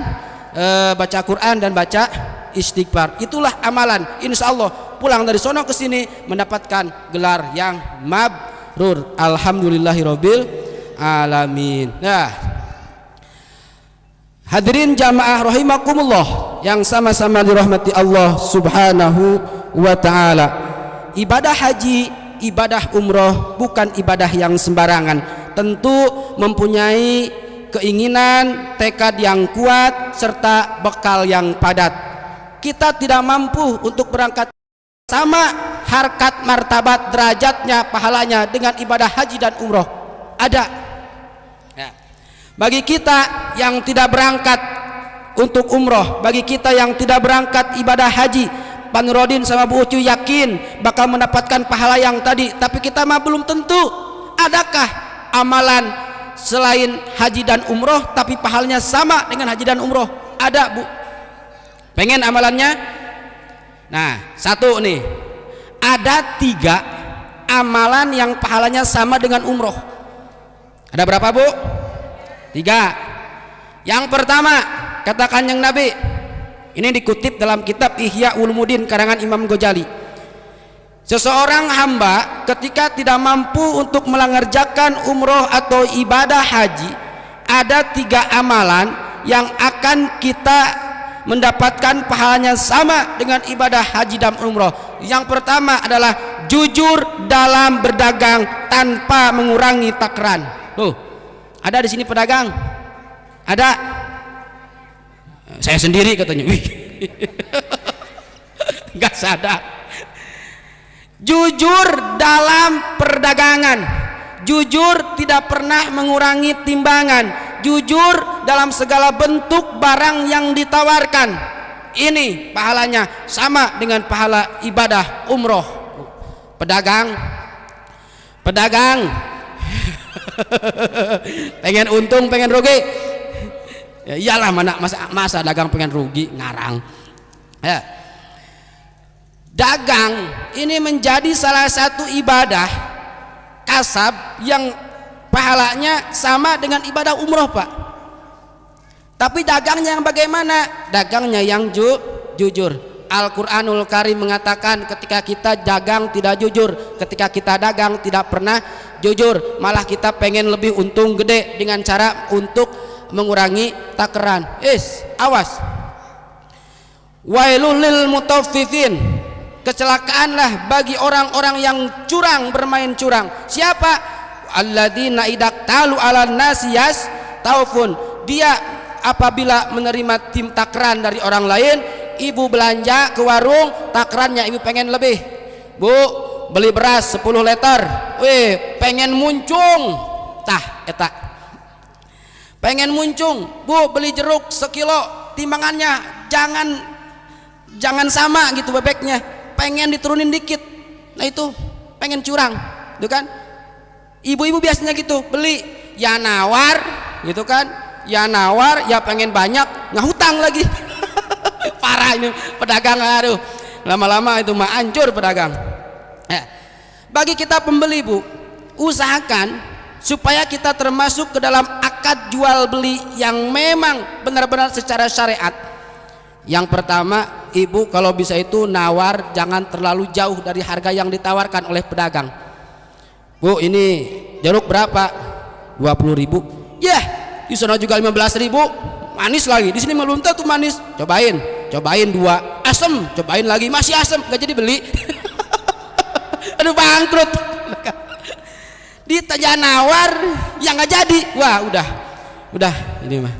baca Quran dan baca istighfar. Itulah amalan, insya Allah pulang dari sono ke sini mendapatkan gelar yang mabrur. Alhamdulillahirabbil alamin. Nah, hadirin jamaah rahimakumullah yang sama-sama dirahmati Allah Subhanahu wa taala. Ibadah haji, ibadah umroh bukan ibadah yang sembarangan. Tentu mempunyai keinginan, tekad yang kuat serta bekal yang padat. Kita tidak mampu untuk berangkat sama harkat martabat derajatnya pahalanya dengan ibadah haji dan umroh. Ada ya. Bagi kita yang tidak berangkat untuk umroh, bagi kita yang tidak berangkat ibadah haji, Pak Nuruddin sama Bu Ucu yakin bakal mendapatkan pahala yang tadi. Tapi kita mah belum tentu. Adakah amalan selain haji dan umroh tapi pahalanya sama dengan haji dan umroh? Ada Bu. Pengen amalannya? Nah, satu nih, ada 3 amalan yang pahalanya sama dengan umroh. Ada berapa Bu? 3. Yang pertama, katakan yang Nabi, ini dikutip dalam kitab Ihya Ulumuddin karangan Imam Ghazali. Seseorang hamba ketika tidak mampu untuk mengerjakan umroh atau ibadah haji, ada 3 amalan yang akan kita mendapatkan pahalanya sama dengan ibadah haji dan umroh. Yang pertama adalah jujur dalam berdagang tanpa mengurangi takaran. Ada di sini pedagang? Ada? Saya sendiri katanya. Nggak sadar. Jujur dalam perdagangan, jujur tidak pernah mengurangi timbangan, jujur dalam segala bentuk barang yang ditawarkan. Ini pahalanya sama dengan pahala ibadah umroh. Pedagang pengen untung pengen rugi, ya iyalah, mana masa dagang pengen rugi, ngarang ya. Dagang ini menjadi salah satu ibadah kasab yang pahalanya sama dengan ibadah umroh Pak. Tapi dagangnya yang bagaimana? Dagangnya yang jujur. Al-Quranul Karim mengatakan ketika kita dagang tidak jujur, ketika kita dagang tidak pernah jujur, malah kita pengen lebih untung gede dengan cara untuk mengurangi takeran. Awas. Wailul lil mutaffifin, kecelakaanlah bagi orang-orang yang curang, bermain curang. Siapa? Alladzina idaktalu 'alan nasiyas taufun. Dia apabila menerima tim takran dari orang lain, ibu belanja ke warung, takrannya ibu pengen lebih. Bu, beli beras 10 liter. Pengen muncung. Tah eta. Pengen muncung. Bu, beli jeruk sekilo, timbangannya jangan sama gitu bebeknya. Pengen diturunin dikit. Nah itu pengen curang, gitu kan? Ibu-ibu biasanya gitu, beli ya nawar, gitu kan? Ya nawar, ya pengen banyak, ngahutang lagi. Parah ini pedagang, aduh. Lama-lama itu mah hancur pedagang. Bagi kita pembeli Bu, usahakan supaya kita termasuk ke dalam akad jual beli yang memang benar-benar secara syariat. Yang pertama, ibu kalau bisa itu nawar jangan terlalu jauh dari harga yang ditawarkan oleh pedagang. Bu, ini jeruk berapa? 20.000. Di sana juga 15.000, manis lagi. Di sini belum tentu manis. Cobain 2, asem. Cobain lagi, masih asem, gak jadi beli. Aduh, bangkrut. Ditanya nawar, yang gak jadi. Wah, udah ini mah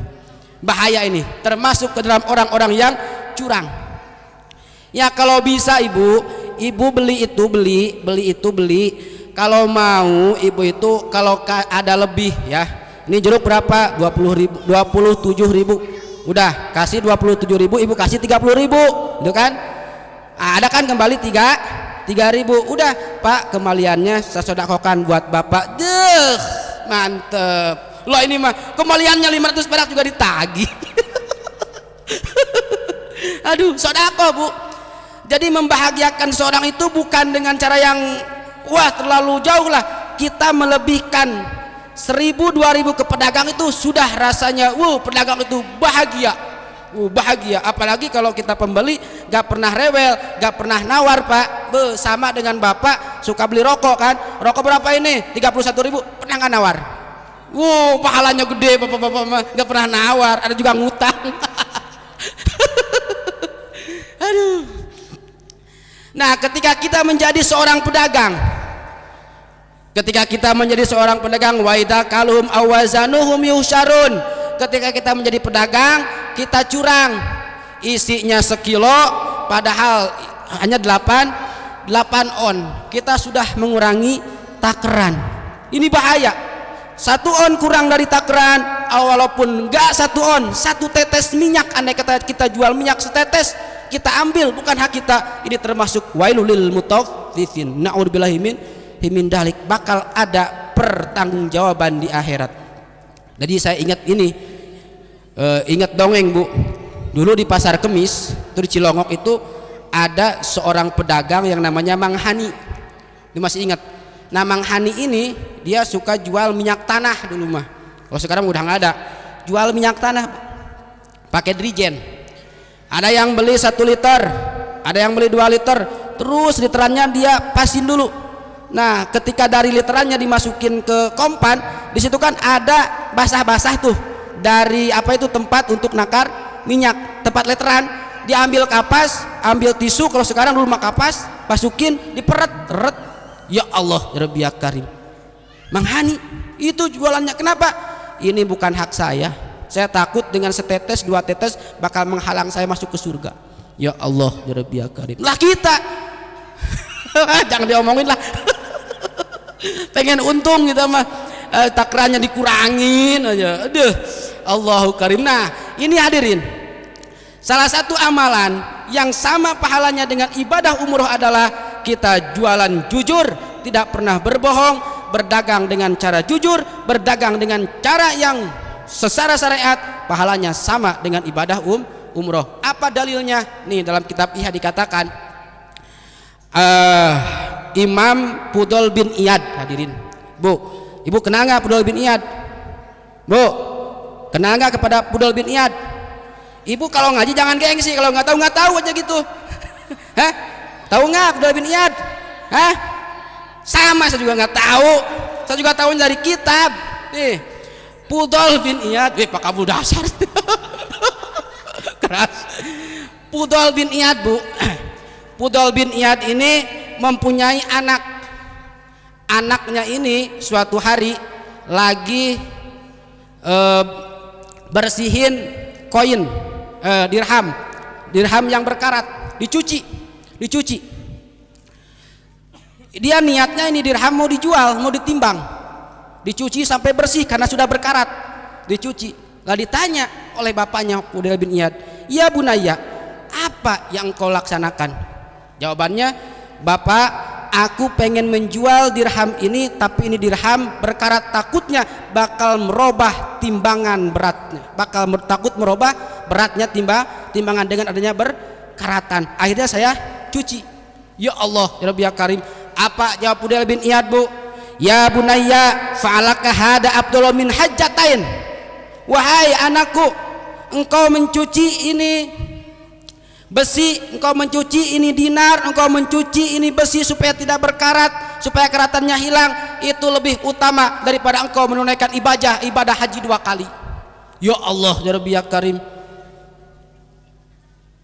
bahaya ini. Termasuk ke dalam orang-orang yang curang. Ya kalau bisa ibu beli itu beli. Kalau mau ibu itu kalau ada lebih ya. Ini jeruk berapa? 27.000. Udah, kasih 27.000, ibu kasih 30.000, gitu kan? Ada kan kembali 3.000. Udah, Pak, kembaliannya saya sedekahkan buat Bapak. Mantep. Loh ini mah kembaliannya 500 perak juga ditagih. Aduh, sedekah, Bu. Jadi membahagiakan seorang itu bukan dengan cara yang terlalu jauh lah. Kita melebihkan 1.000-2.000 ke pedagang itu sudah rasanya pedagang itu bahagia. Apalagi kalau kita pembeli gak pernah rewel, gak pernah nawar Pak. Sama dengan Bapak suka beli rokok kan, rokok berapa ini? 31.000, pernah gak nawar? Pahalanya gede Bapak-bapak, gak pernah nawar. Ada juga ngutang. Aduh. Nah ketika kita menjadi seorang pedagang, wa idza kaluhum awazanuhum yusyarun. Ketika kita menjadi pedagang, kita curang. Isinya sekilo padahal hanya 8 on. Kita sudah mengurangi takaran. Ini bahaya. 1 on kurang dari takaran, walaupun enggak 1 on, 1 tetes minyak, andai kata kita jual minyak setetes, kita ambil, bukan hak kita. Ini termasuk wailul lil mutaffifin. Na'udzubillahi min dalik, bakal ada pertanggungjawaban di akhirat. Jadi saya ingat ini, ingat dongeng Bu. Dulu di Pasar Kemis, itu di Cilongok itu ada seorang pedagang yang namanya Mang Hani. Ini masih ingat. Nah Mang Hani ini dia suka jual minyak tanah dulu mah. Kalau sekarang udah nggak ada. Jual minyak tanah pakai dirijen. Ada yang beli 1 liter, ada yang beli 2 liter. Terus literannya dia pasin dulu. Nah ketika dari literannya dimasukin ke kompan, di situ kan ada basah-basah tuh dari tempat untuk nakar minyak, tempat literan. Diambil kapas, ambil tisu, kalau sekarang dulu mah kapas, masukin, diperet. Ya Allah, ya Rabbi ya Karim. Mang Hani itu jualannya. Kenapa? Ini bukan hak saya. Saya takut dengan setetes 2 tetes bakal menghalang saya masuk ke surga. Ya Allah, ya Rabbi ya Karim. Lah kita jangan diomongin lah. Pengen untung kita mah, takrannya dikurangin aja. Aduh, Allahu Karim. Nah ini hadirin, salah satu amalan yang sama pahalanya dengan ibadah umroh adalah kita jualan jujur, tidak pernah berbohong, berdagang dengan cara jujur, berdagang dengan cara yang secara syariat, pahalanya sama dengan ibadah umroh. Apa dalilnya? Nih dalam kitab Ihya dikatakan, Imam Fudol bin Iyad, hadirin Bu, Ibu kenal nggak Fudol bin Iyad? Bu, kenal nggak kepada Fudol bin Iyad? Ibu kalau ngaji jangan gengsi, kalau nggak tahu aja gitu. Hah? Tahu nggak Fudol bin Iyad? Hah? Sama, saya juga nggak tahu. Saya juga tahu dari kitab. Nih, Fudol bin Iyad, Pak Kabul dasar. Keras. Fudol bin Iyad, Bu. Fudol bin Iyad ini mempunyai anak. Anaknya ini suatu hari lagi bersihin koin, dirham yang berkarat, dicuci. Dia niatnya ini dirham mau dijual, mau ditimbang, dicuci sampai bersih karena sudah berkarat, dicuci. Lalu ditanya oleh bapaknya Fudol bin Iyad, ya bunaya, apa yang kau laksanakan? Jawabannya, bapak, aku pengen menjual dirham ini, tapi ini dirham berkarat, takutnya bakal merubah timbangan beratnya, takut merubah beratnya timbangan dengan adanya berkaratan. Akhirnya saya cuci. Ya Allah, ya Rabbi ya Karim. Apa jawab Fudol bin Iyad, Bu? Ya bunayya, fa'alaka hada Abdullah min hajjatain. Wahai anakku, engkau mencuci ini besi, engkau mencuci ini dinar, engkau mencuci ini besi supaya tidak berkarat, supaya keratannya hilang, itu lebih utama daripada engkau menunaikan ibadah haji 2 kali. Ya Allah, ya Rabbi ya Karim.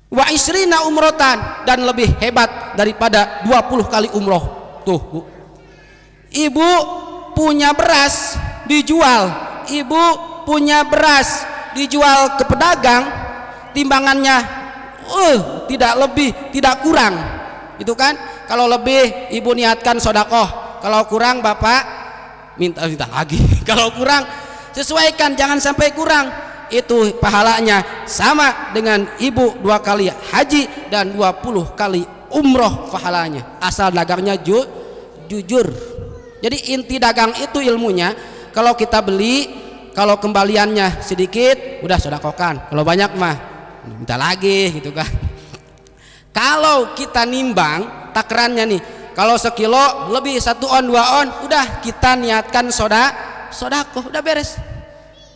Wa isrina umrotan, dan lebih hebat daripada 20 kali umroh. Tuh, Bu. Ibu punya beras dijual, ibu punya beras dijual ke pedagang, timbangannya tidak lebih tidak kurang, itu kan. Kalau lebih ibu niatkan sodakoh, kalau kurang bapak minta lagi. Kalau kurang sesuaikan, jangan sampai kurang. Itu pahalanya sama dengan ibu 2 kali haji dan 20 kali umroh pahalanya, asal dagangnya jujur. Jadi inti dagang itu ilmunya, kalau kita beli, kalau kembaliannya sedikit udah sodakokan, kalau banyak mah minta lagi gitu kan. Kalau kita nimbang takarannya nih, kalau sekilo lebih 1 on 2 on, udah kita niatkan sodakoh, udah beres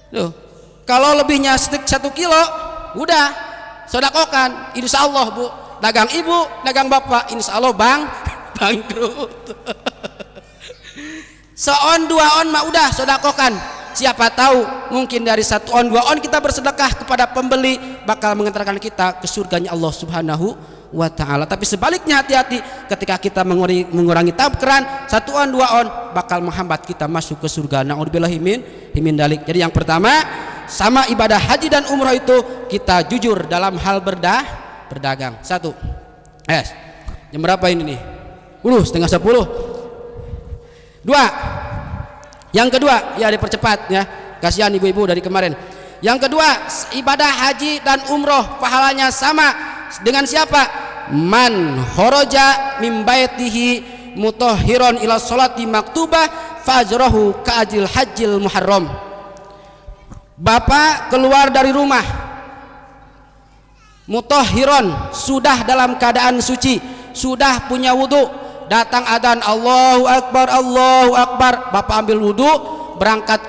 tuh. Kalau lebihnya 1 kilo, udah sodakokan, insya Allah, Bu. Dagang ibu, dagang bapak, insya Allah bangkrut. Se-on 2 on mah udah sodakokan. Siapa tahu mungkin dari 1 on 2 on kita bersedekah kepada pembeli, bakal mengantarkan kita ke surganya Allah Subhanahu wa ta'ala. Tapi sebaliknya, hati-hati ketika kita mengurangi takaran 1 on 2 on, bakal menghambat kita masuk ke surga. Na'udzubillahi min dalik. Jadi yang pertama, sama ibadah haji dan umroh itu kita jujur dalam hal berdagang. 1. Jam berapa ini nih? 9:30. 2. Yang kedua, ya dipercepat ya, kasihan ibu-ibu dari kemarin. Yang kedua, ibadah haji dan umroh pahalanya sama dengan siapa? Man kharaja min baitihi mutahhiran ila sholati maktubah fajrahu ka'ajil hajjil muharram. Bapak keluar dari rumah mutahhiran, sudah dalam keadaan suci, sudah punya wudu, datang adzan Allahu Akbar, bapak ambil wudu, berangkat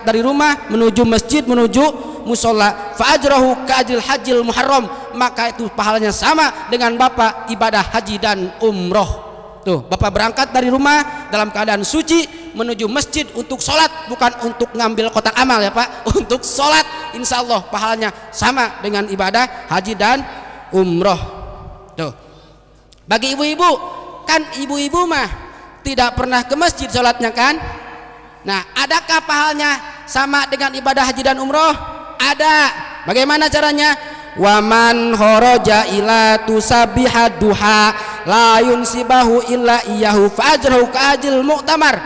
dari rumah menuju masjid, menuju musola, fa ajrahu ka ajril hajjil muharram, maka itu pahalanya sama dengan bapak ibadah haji dan umroh. Tuh, bapak berangkat dari rumah dalam keadaan suci menuju masjid untuk sholat, bukan untuk ngambil kotak amal ya Pak, untuk sholat, insya Allah pahalanya sama dengan ibadah haji dan umroh. Tuh, bagi ibu-ibu, kan ibu-ibu mah tidak pernah ke masjid sholatnya kan. Nah, adakah pahalnya sama dengan ibadah haji dan umroh? Ada. Bagaimana caranya? Waman kharaja ila tusabiha duha la yunsibahu illa iyahu fajrahu ka'ajil mu'tamar.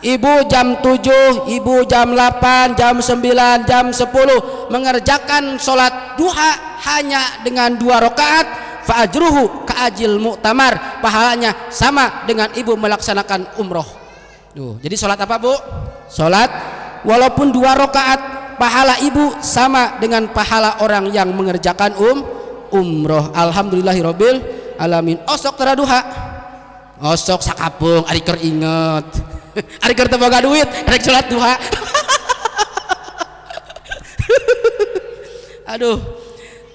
Ibu jam 7, ibu jam 8, jam 9, jam 10 mengerjakan sholat duha hanya dengan 2 rakaat, fajruhu ka'ajil mu'tamar, pahalanya sama dengan ibu melaksanakan umroh. Tuh, jadi sholat apa Bu? Sholat walaupun 2 rakaat, pahala ibu sama dengan pahala orang yang mengerjakan umroh. Alhamdulillahirabbil alamin. Osok teraduha, osok sakapung ari keur inget. Ari keur teu boga duit rek salat duha. Aduh.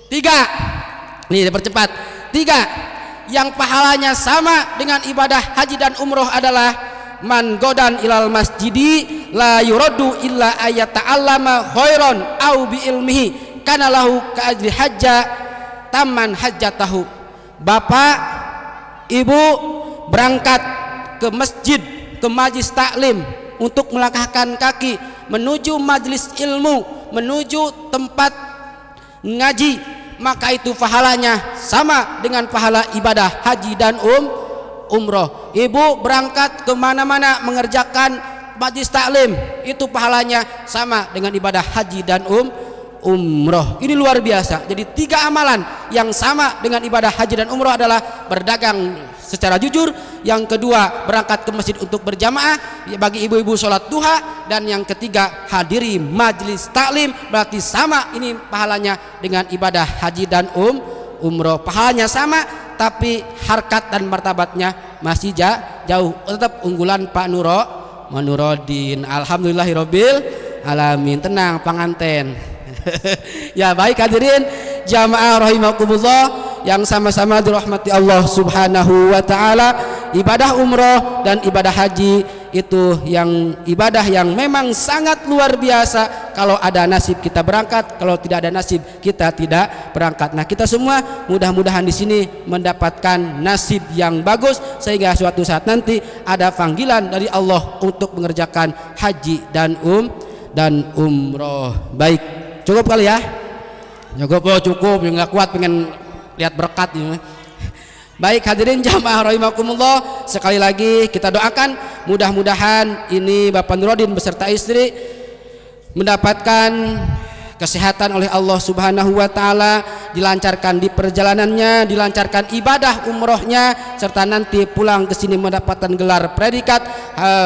3. Nih dipercepat. 3. Yang pahalanya sama dengan ibadah haji dan umroh adalah man godan ilal masjidi la yuraddu illa ayata'allama khairan au bi ilmihi kana lahu ka ajri hajja taman hajjatahu. Bapak, ibu berangkat ke masjid, ke majlis taklim untuk melangkahkan kaki menuju majlis ilmu, menuju tempat ngaji, maka itu pahalanya sama dengan pahala ibadah haji dan umroh. Ibu berangkat kemana-mana mengerjakan majlis taklim, itu pahalanya sama dengan ibadah haji dan umroh. Ini luar biasa. Jadi 3 amalan yang sama dengan ibadah haji dan umroh adalah berdagang secara jujur, yang kedua berangkat ke masjid untuk berjamaah bagi ibu-ibu sholat duha, dan yang ketiga hadiri majlis taklim, berarti sama ini pahalanya dengan ibadah haji dan umroh. Pahalanya sama, tapi harkat dan martabatnya masih jauh. Tetap unggulan Pak Nurodin. Alhamdulillahirabbil alamin. Tenang panganten. Ya baik hadirin jamaah rahimakumullah yang sama-sama dirahmati Allah Subhanahu wa taala, ibadah umroh dan ibadah haji itu yang ibadah yang memang sangat luar biasa. Kalau ada nasib kita berangkat, kalau tidak ada nasib kita tidak berangkat. Nah, kita semua mudah-mudahan di sini mendapatkan nasib yang bagus sehingga suatu saat nanti ada panggilan dari Allah untuk mengerjakan haji dan umroh. Baik, cukup kali ya? Cukup, yang nggak kuat pengen lihat berkat ini. Baik hadirin jamaah rahimakumullah, sekali lagi kita doakan mudah-mudahan ini Bapak Nurodin beserta istri mendapatkan kesehatan oleh Allah Subhanahu wa taala, dilancarkan di perjalanannya, dilancarkan ibadah umrohnya, serta nanti pulang ke sini mendapatkan gelar predikat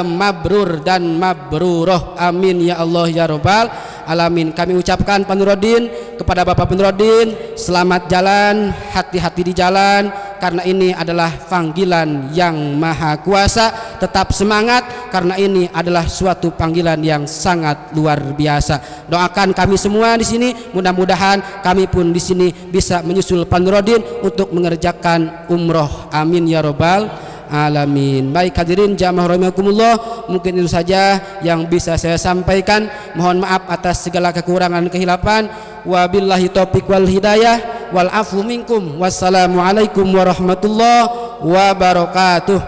mabrur dan mabruroh. Amin ya Allah ya rabbal alamin. Kami ucapkan Pak Nurodin, kepada Bapak Nurodin, selamat jalan, hati-hati di jalan, karena ini adalah panggilan yang maha kuasa. Tetap semangat karena ini adalah suatu panggilan yang sangat luar biasa. Doakan kami semua di sini, mudah-mudahan kami pun di sini bisa menyusul Pak Nurodin untuk mengerjakan umroh. Amin ya rabbal alamin. Baik hadirin jamaah rahimakumullah, mungkin itu saja yang bisa saya sampaikan. Mohon maaf atas segala kekurangan kehilapan. Wabillahi taufiq wal hidayah wal afu minkum. Wassalamualaikum warahmatullahi wabarakatuh.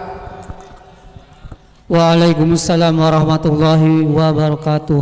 Waalaikumsalam warahmatullahi wabarakatuh.